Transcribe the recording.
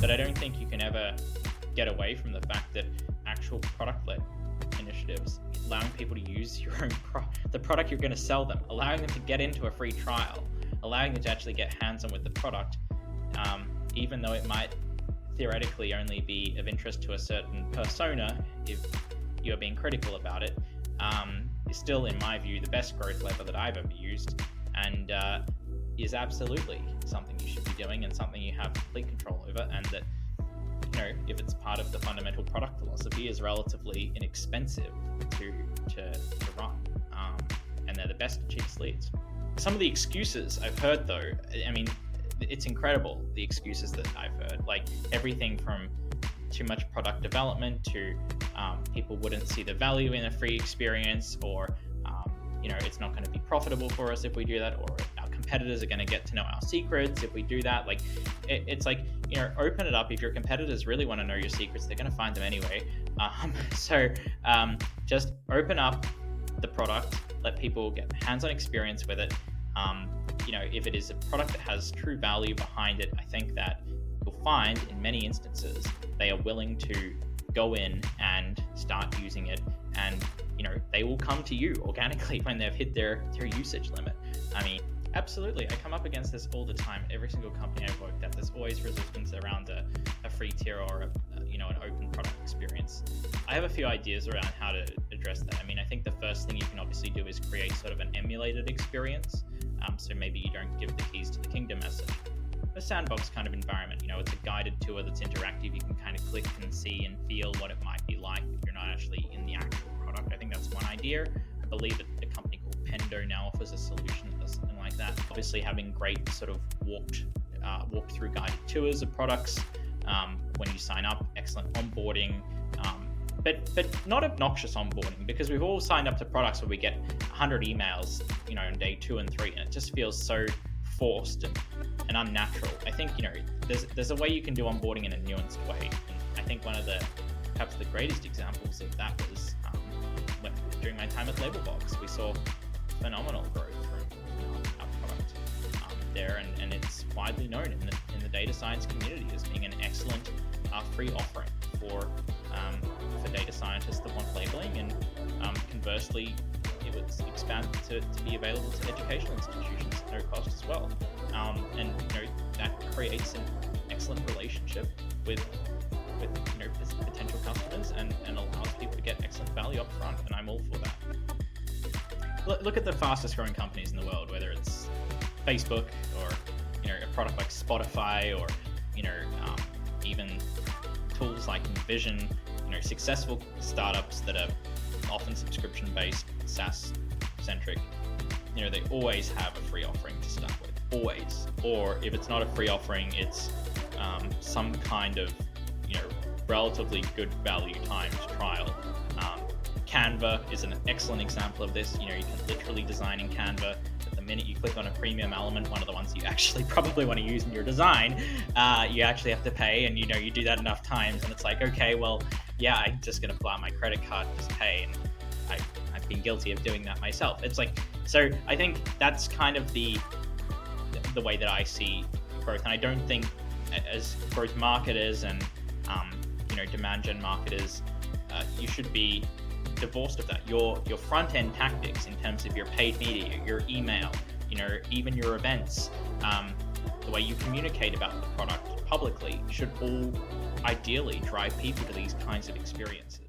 But I don't think you can ever get away from the fact that actual product-led initiatives, allowing people to use your own the product you're going to sell them, allowing them to get into a free trial, allowing them to actually get hands-on with the product, even though it might theoretically only be of interest to a certain persona, if you're being critical about it, is still, in my view, the best growth lever that I've ever used, and is absolutely something you should be doing and something you have complete control over, and that, if it's part of the fundamental product philosophy, is relatively inexpensive to run, and they're the best and cheapest leads. Some of the excuses I've heard, though, I mean, it's incredible, the excuses that I've heard, like everything from too much product development to people wouldn't see the value in a free experience, or it's not going to be profitable for us if we do that, or our competitors are going to get to know our secrets if we do that. Like it's like, open it up. If your competitors really want to know your secrets, they're going to find them anyway. So just open up the product, let people get hands-on experience with it. If it is a product that has true value behind it, I think that you'll find in many instances they are willing to go in and start using it, and they will come to you organically when they've hit their usage limit. I mean, absolutely, I come up against this all the time. Every single company I've worked at, there's always resistance around a free tier or an open product experience. I have a few ideas around how to address that. I mean, I think the first thing you can obviously do is create sort of an emulated experience. So maybe you don't give the keys to the kingdom as such. A sandbox kind of environment, it's a guided tour that's interactive. You can kind of click and see and feel what it might be like, but you're not actually in the actual product. I think that's one idea. I believe that a company called Pendo now offers a solution for something like that. Obviously, having great sort of walk through guided tours of products when you sign up, excellent onboarding, but not obnoxious onboarding, because we've all signed up to products where we get 100 emails, on day 2 and 3, and it just feels so forced and unnatural. I think there's a way you can do onboarding in a nuanced way, and I think one of the perhaps the greatest examples of that was during my time at Labelbox. We saw phenomenal growth from our product there, and it's widely known in the data science community as being an excellent free offering for data scientists that want labeling, and conversely, it was expanded to be available to educational institutions at no cost as well. And that creates an excellent relationship with potential customers and allows people to get excellent value up front, and I'm all for that. Look at the fastest growing companies in the world, whether it's Facebook or a product like Spotify, or even tools like Envision, successful startups that are often subscription based, SaaS centric. They always have a free offering to start with, always. Or if it's not a free offering, it's some kind of relatively good value timed trial. Canva is an excellent example of this. You can literally design in Canva. But the minute you click on a premium element, one of the ones you actually probably want to use in your design, you actually have to pay, and you do that enough times, and it's like, okay, well, yeah, I'm just going to pull out my credit card and just pay, and I've been guilty of doing that myself. It's like, so I think that's kind of the way that I see growth, and I don't think as growth marketers and demand gen marketers, you should be divorced of that. Your front end tactics in terms of your paid media, your email, even your events, the way you communicate about the product publicly should all ideally drive people to these kinds of experiences.